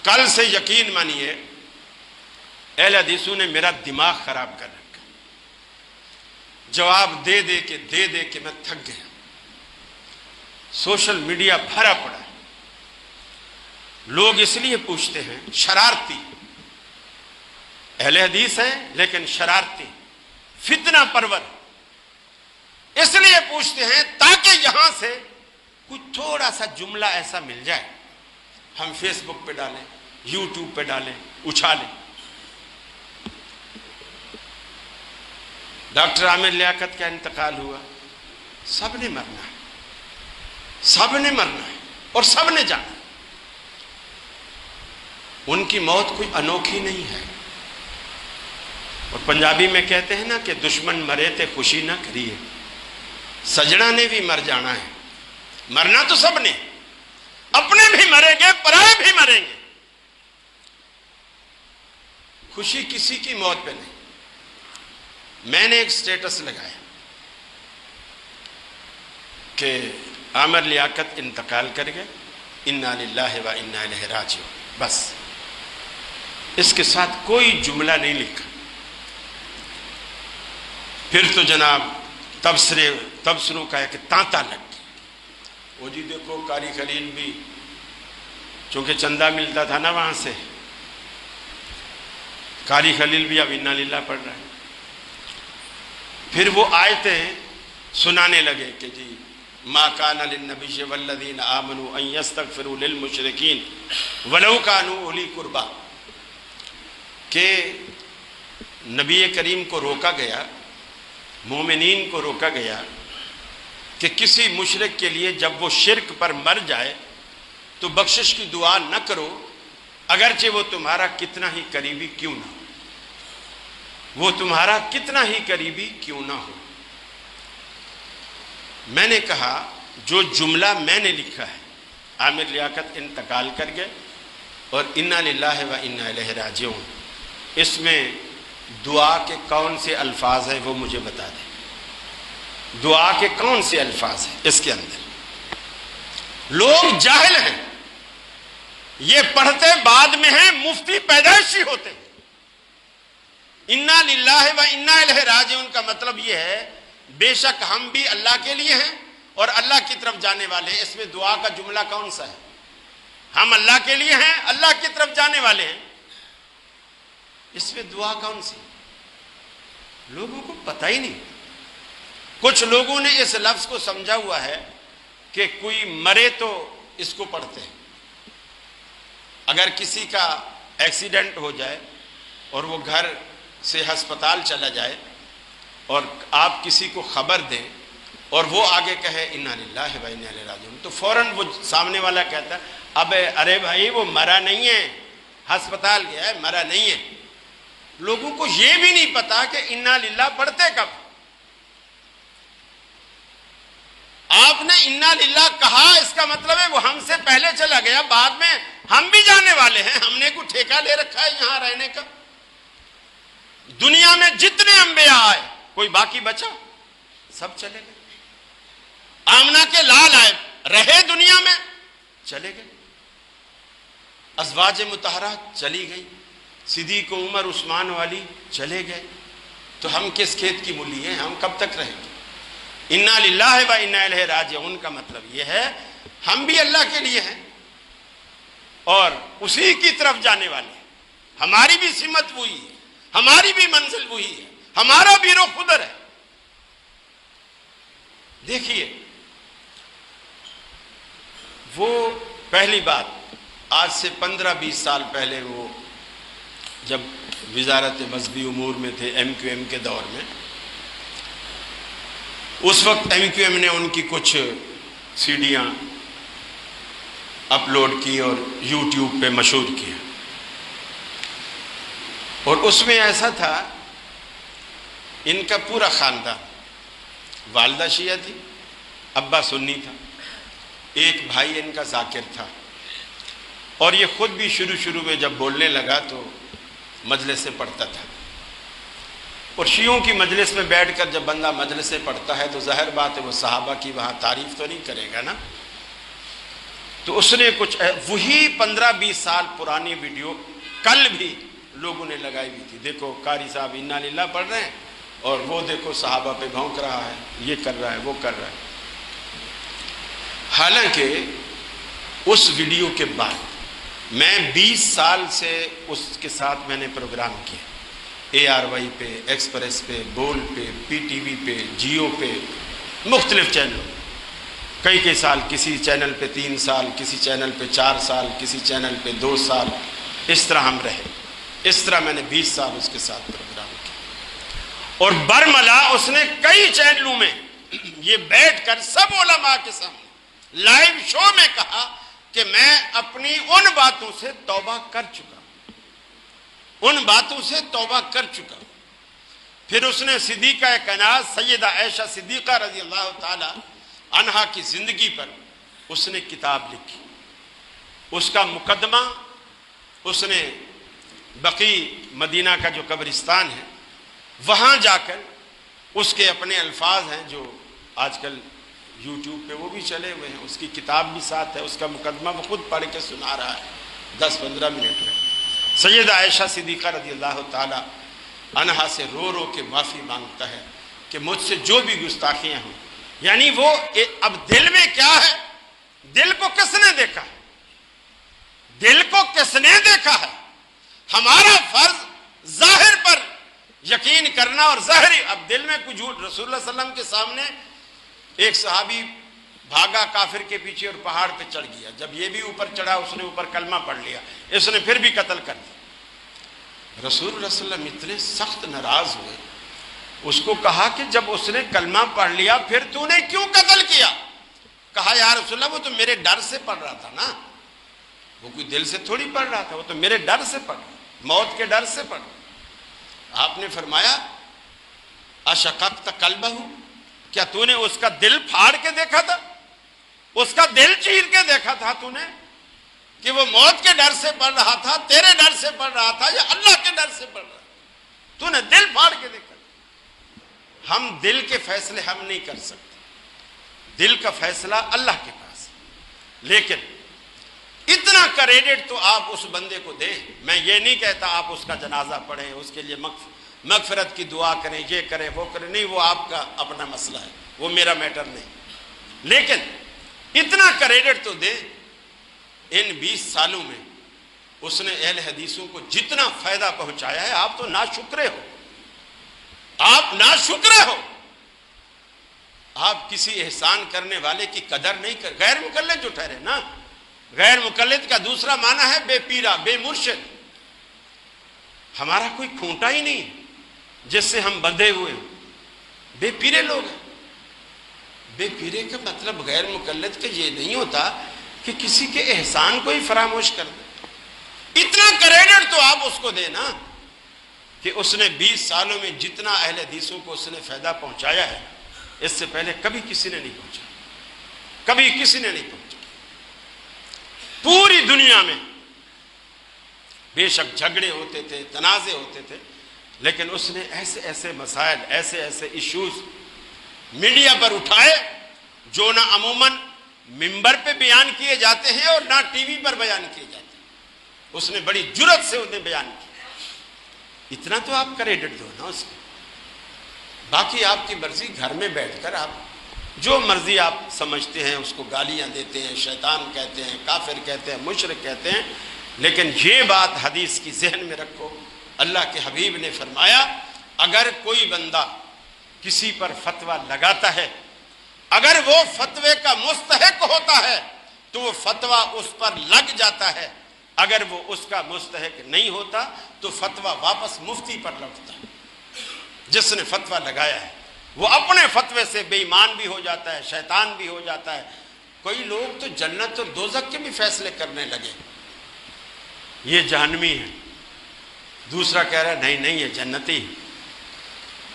کل سے یقین مانیے اہل حدیثوں نے میرا دماغ خراب کر رکھا، جواب دے دے کے میں تھک گیا، سوشل میڈیا بھرا پڑا ہے، لوگ اس لیے پوچھتے ہیں، شرارتی اہل حدیث ہیں لیکن شرارتی فتنہ پرور، اس لیے پوچھتے ہیں تاکہ یہاں سے کوئی تھوڑا سا جملہ ایسا مل جائے، ہم فیس بک پہ ڈالیں، یوٹیوب پہ ڈالیں، اچھالیں۔ ڈاکٹر عامر لیاقت کا انتقال ہوا، سب نے مرنا ہے، سب نے مرنا ہے اور سب نے جانا ہے، ان کی موت کوئی انوکھی نہیں ہے۔ اور پنجابی میں کہتے ہیں نا کہ دشمن مرے تے خوشی نہ کریے، سجنا نے بھی مر جانا ہے، مرنا تو سب نے، اپنے بھی مریں گے، پرائے بھی مریں گے، خوشی کسی کی موت پہ نہیں۔ میں نے ایک سٹیٹس لگایا کہ عامر لیاقت انتقال کر گئے، انا للہ و انا الیہ راجعون، بس اس کے ساتھ کوئی جملہ نہیں لکھا۔ پھر تو جناب تبصروں کا ایک تانتا لگ گیا، وہ جی دیکھو قاری خلیل بھی، چونکہ چندہ ملتا تھا نا وہاں سے، قاری خلیل بھی اب انا للہ پڑھ رہا ہے۔ پھر وہ آیتیں سنانے لگے کہ جی ما کان للنبی والذین آمنوا ان یستغفروا للمشرکین ولو کانوا اولی قربی، کہ نبی کریم کو روکا گیا، مومنین کو روکا گیا کہ کسی مشرک کے لیے جب وہ شرک پر مر جائے تو بخشش کی دعا نہ کرو، اگرچہ وہ تمہارا کتنا ہی قریبی کیوں نہ ہو، وہ تمہارا کتنا ہی قریبی کیوں نہ ہو۔ میں نے کہا جو جملہ میں نے لکھا ہے، عامر لیاقت انتقال کر گئے اور انا للہ و انا الیہ راجعون، اس میں دعا کے کون سے الفاظ ہیں وہ مجھے بتا دیں، دعا کے کون سے الفاظ ہیں اس کے اندر؟ لوگ جاہل ہیں، یہ پڑھتے بعد میں ہیں، مفتی پیدائشی ہوتے ہیں۔ انا للہ و انا الیہ راجعون کا مطلب یہ ہے بے شک ہم بھی اللہ کے لیے ہیں اور اللہ کی طرف جانے والے ہیں۔ اس میں دعا کا جملہ کون سا ہے؟ ہم اللہ کے لیے ہیں، اللہ کی طرف جانے والے ہیں، اس میں دعا کون سی؟ لوگوں کو پتہ ہی نہیں۔ کچھ لوگوں نے اس لفظ کو سمجھا ہوا ہے کہ کوئی مرے تو اس کو پڑھتے ہیں، اگر کسی کا ایکسیڈنٹ ہو جائے اور وہ گھر سے ہسپتال چلا جائے اور آپ کسی کو خبر دیں اور وہ آگے کہے انا للہ و انا الیہ راجعون، تو فوراً وہ سامنے والا کہتا ہے ارے بھائی وہ مرا نہیں ہے، ہسپتال گیا ہے، مرا نہیں ہے۔ لوگوں کو یہ بھی نہیں پتا کہ انا للہ پڑھتے کب۔ آپ نے انا للہ کہا، اس کا مطلب ہے وہ ہم سے پہلے چلا گیا، بعد میں ہم بھی جانے والے ہیں، ہم نے کوئی ٹھیکہ لے رکھا ہے یہاں رہنے کا؟ دنیا میں جتنے انبیاء آئے کوئی باقی بچا؟ سب چلے گئے۔ آمنہ کے لال آئے، رہے دنیا میں، چلے گئے۔ ازواج مطہرات چلی گئی، صدیق عمر عثمان والی چلے گئے، تو ہم کس کھیت کی مولی ہیں؟ ہم کب تک رہیں گے؟ انا للہ و انا الیہ راجعون کا مطلب یہ ہے ہم بھی اللہ کے لیے ہیں اور اسی کی طرف جانے والے ہیں، ہماری بھی سمت وہی ہے، ہماری بھی منزل وہی ہے، ہمارا بھی رخ ادھر ہے۔ دیکھیے وہ پہلی بات، آج سے 15-20 سال پہلے وہ جب وزارت مذہبی امور میں تھے ایم کیو ایم کے دور میں، اس وقت ایم کیو ایم نے ان کی کچھ سیڈیاں اپلوڈ کی اور یوٹیوب پہ مشہور کیا، اور اس میں ایسا تھا ان کا پورا خاندان، والدہ شیعہ تھی، ابا سنی تھا، ایک بھائی ان کا ذاکر تھا، اور یہ خود بھی شروع میں جب بولنے لگا تو مجلس سے پڑھتا تھا، اور شیعوں کی مجلس میں بیٹھ کر جب بندہ مجلس سے پڑھتا ہے تو ظاہر بات ہے وہ صحابہ کی وہاں تعریف تو نہیں کرے گا نا، تو اس نے کچھ وہی 15-20 سال پرانی ویڈیو کل بھی لوگوں نے لگائی ہوئی تھی. دیکھو قاری صاحب انا للہ پڑھ رہے ہیں اور وہ دیکھو صحابہ پہ بھونک رہا ہے, یہ کر رہا ہے, وہ کر رہا ہے. حالانکہ اس ویڈیو کے بعد میں 20 سال سے اس کے ساتھ میں نے پروگرام کیا, ARY پہ, ایکسپریس پہ, بول پہ, PTV پہ, جیو پہ, مختلف چینلوں, کئی سال, کسی چینل پہ 3 سال, کسی چینل پہ 4 سال, کسی چینل پہ 2 سال, اس طرح ہم رہے. اس طرح میں نے 20 سال اس کے ساتھ پروگرام کیا. اور برملا اس نے کئی چینلوں میں یہ بیٹھ کر سب علماء کے سامنے لائیو شو میں کہا کہ میں اپنی ان باتوں سے توبہ کر چکا ہوں, ان باتوں سے توبہ کر چکا ہوں. پھر اس نے صدیقہ کائنات سیدہ عائشہ صدیقہ رضی اللہ تعالی عنہا کی زندگی پر اس نے کتاب لکھی. اس کا مقدمہ اس نے بقی مدینہ کا جو قبرستان ہے وہاں جا کر اس کے اپنے الفاظ ہیں جو آج کل یوٹیوب پہ وہ بھی چلے ہوئے ہیں, اس کی کتاب بھی ساتھ ہے, اس کا مقدمہ وہ خود پڑھ کے سنا رہا ہے 10-15 منٹ میں. سیدہ عائشہ صدیقہ رضی اللہ تعالی عنہا سے رو رو کے معافی مانگتا ہے کہ مجھ سے جو بھی گستاخیاں ہوں. یعنی وہ اب دل میں کیا ہے, دل کو کس نے دیکھا ہے, دل کو کس نے دیکھا ہے. ہمارا فرض ظاہر پر یقین کرنا اور ظاہری, اب دل میں کچھ جھوٹ. رسول اللہ صلی اللہ علیہ وسلم کے سامنے ایک صحابی بھاگا کافر کے پیچھے اور پہاڑ پہ چڑھ گیا. جب یہ بھی اوپر چڑھا اس نے اوپر کلمہ پڑھ لیا, اس نے پھر بھی قتل کر دیا. رسول اللہ صلی اللہ علیہ وسلم اتنے سخت ناراض ہوئے, اس کو کہا کہ جب اس نے کلمہ پڑھ لیا پھر تو نے کیوں قتل کیا؟ کہا یا رسول اللہ وہ تو میرے ڈر سے پڑھ رہا تھا نا, وہ کوئی دل سے تھوڑی پڑھ رہا تھا, وہ تو میرے ڈر سے پڑھ رہا, موت کے ڈر سے پڑھ رہا. آپ نے فرمایا اشققت قلبہ, کیا تو نے اس کا دل پھاڑ کے دیکھا تھا, اس کا دل چیر کے دیکھا تھا تو نے کہ وہ موت کے ڈر سے پڑھ رہا تھا, تیرے ڈر سے پڑھ رہا تھا یا اللہ کے ڈر سے پڑھ رہا تھا؟ تو نے دل پھاڑ کے دیکھا. ہم دل کے فیصلے ہم نہیں کر سکتے, دل کا فیصلہ اللہ کے پاس. لیکن اتنا کریڈٹ تو آپ اس بندے کو دیں. میں یہ نہیں کہتا آپ اس کا جنازہ پڑھیں, اس کے لیے مغفرت کی دعا کریں, یہ کریں وہ کریں, نہیں, وہ آپ کا اپنا مسئلہ ہے, وہ میرا میٹر نہیں. لیکن اتنا کریڈٹ تو دیں ان 20 سالوں میں اس نے اہل حدیثوں کو جتنا فائدہ پہنچایا ہے. آپ تو ناشکرے ہو, آپ ناشکرے ہو. آپ کسی احسان کرنے والے کی قدر نہیں کر, غیر مقلد جو ٹھہرے نا, غیر مقلد کا دوسرا معنی ہے بے پیرا, بے مرشد. ہمارا کوئی کھونٹا ہی نہیں جس سے ہم بندھے ہوئے ہیں, بے پیرے لوگ ہیں. بے پیرے کا مطلب غیر مقلد کا یہ نہیں ہوتا کہ کسی کے احسان کو ہی فراموش کر دے. اتنا کریڈٹ تو آپ اس کو دیں نا کہ اس نے 20 سالوں میں جتنا اہل حدیثوں کو اس نے فائدہ پہنچایا ہے اس سے پہلے کبھی کسی نے نہیں پہنچا, کبھی کسی نے نہیں پہنچا. پوری دنیا میں بے شک جھگڑے ہوتے تھے, تنازع ہوتے تھے, لیکن اس نے ایسے ایسے مسائل, ایسے ایسے ایشوز میڈیا پر اٹھائے جو نہ عموماً ممبر پہ بیان کیے جاتے ہیں اور نہ ٹی وی پر بیان کیے جاتے ہیں. اس نے بڑی جرأت سے انہیں بیان کیا. اتنا تو آپ کریڈٹ دو نا اس کو. باقی آپ کی مرضی, گھر میں بیٹھ کر آپ جو مرضی آپ سمجھتے ہیں اس کو گالیاں دیتے ہیں, شیطان کہتے ہیں, کافر کہتے ہیں, مشرک کہتے ہیں. لیکن یہ بات حدیث کی ذہن میں رکھو, اللہ کے حبیب نے فرمایا اگر کوئی بندہ کسی پر فتویٰ لگاتا ہے, اگر وہ فتوے کا مستحق ہوتا ہے تو وہ فتویٰ اس پر لگ جاتا ہے, اگر وہ اس کا مستحق نہیں ہوتا تو فتویٰ واپس مفتی پر لوٹتا ہے. جس نے فتویٰ لگایا ہے وہ اپنے فتوے سے بے ایمان بھی ہو جاتا ہے, شیطان بھی ہو جاتا ہے. کوئی لوگ تو جنت اور دوزخ کے بھی فیصلے کرنے لگے, یہ جہنمی ہے, دوسرا کہہ رہا ہے نہیں نہیں یہ جنتی.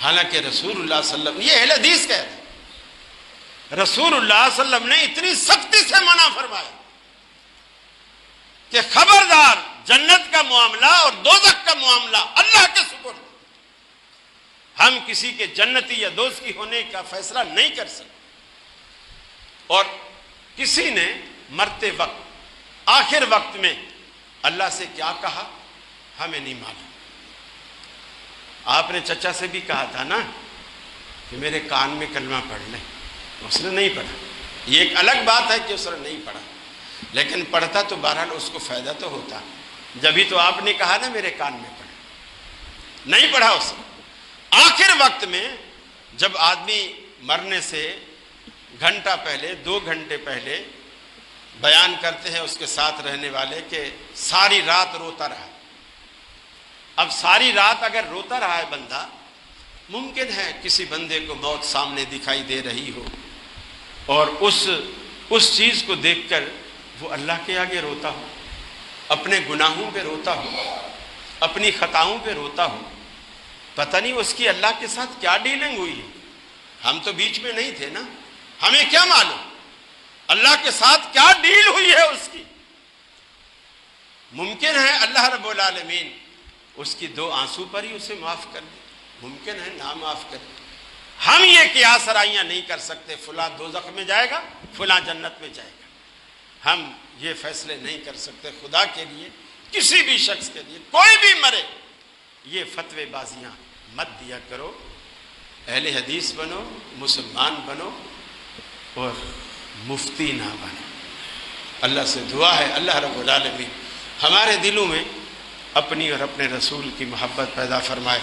حالانکہ رسول اللہ صلی اللہ علیہ وسلم, یہ اہل حدیث کہہ رہے ہیں, رسول اللہ صلی اللہ علیہ وسلم نے اتنی سختی سے منع فرمایا کہ خبردار, جنت کا معاملہ اور دوزخ کا معاملہ اللہ کے سپرد, ہم کسی کے جنتی یا دوزخی ہونے کا فیصلہ نہیں کر سکتے. اور کسی نے مرتے وقت آخر وقت میں اللہ سے کیا کہا ہمیں نہیں معلوم۔ آپ نے چچا سے بھی کہا تھا نا کہ میرے کان میں کلمہ پڑھ لیں، اس نے نہیں پڑھا۔ یہ ایک الگ بات ہے کہ اس نے نہیں پڑھا، لیکن پڑھتا تو بہرحال اس کو فائدہ تو ہوتا، جبھی تو آپ نے کہا نا میرے کان میں پڑھ، نہیں پڑھا اس نے۔ آخر وقت میں جب آدمی مرنے سے گھنٹہ پہلے 2 گھنٹے پہلے بیان کرتے ہیں اس کے ساتھ رہنے والے کہ ساری رات روتا رہا۔ اب ساری رات اگر روتا رہا ہے بندہ، ممکن ہے کسی بندے کو موت سامنے دکھائی دے رہی ہو اور اس چیز کو دیکھ کر وہ اللہ کے آگے روتا ہو، اپنے گناہوں پہ روتا ہو، اپنی خطاؤں پہ روتا ہو۔ پتہ نہیں اس کی اللہ کے ساتھ کیا ڈیلنگ ہوئی ہے، ہم تو بیچ میں نہیں تھے نا، ہمیں کیا معلوم اللہ کے ساتھ کیا ڈیل ہوئی ہے اس کی۔ ممکن ہے اللہ رب العالمین اس کی 2 آنسو پر ہی اسے معاف کر دے، ممکن ہے نہ معاف کر دے۔ ہم یہ قیاس رائیاں نہیں کر سکتے فلاں دوزخ میں جائے گا فلاں جنت میں جائے گا، ہم یہ فیصلے نہیں کر سکتے۔ خدا کے لیے کسی بھی شخص کے لیے کوئی بھی مرے یہ فتوی بازیاں مت دیا کرو، اہل حدیث بنو، مسلمان بنو اور مفتی نہ بنو۔ اللہ سے دعا ہے اللہ رب العالمین ہمارے دلوں میں اپنی اور اپنے رسول کی محبت پیدا فرمائے،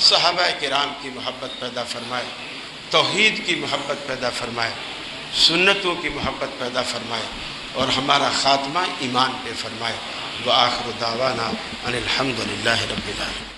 صحابہ کرام کی محبت پیدا فرمائے، توحید کی محبت پیدا فرمائے، سنتوں کی محبت پیدا فرمائے اور ہمارا خاتمہ ایمان پہ فرمائے۔ وآخر دعوانا ان الحمد للہ رب العالمین۔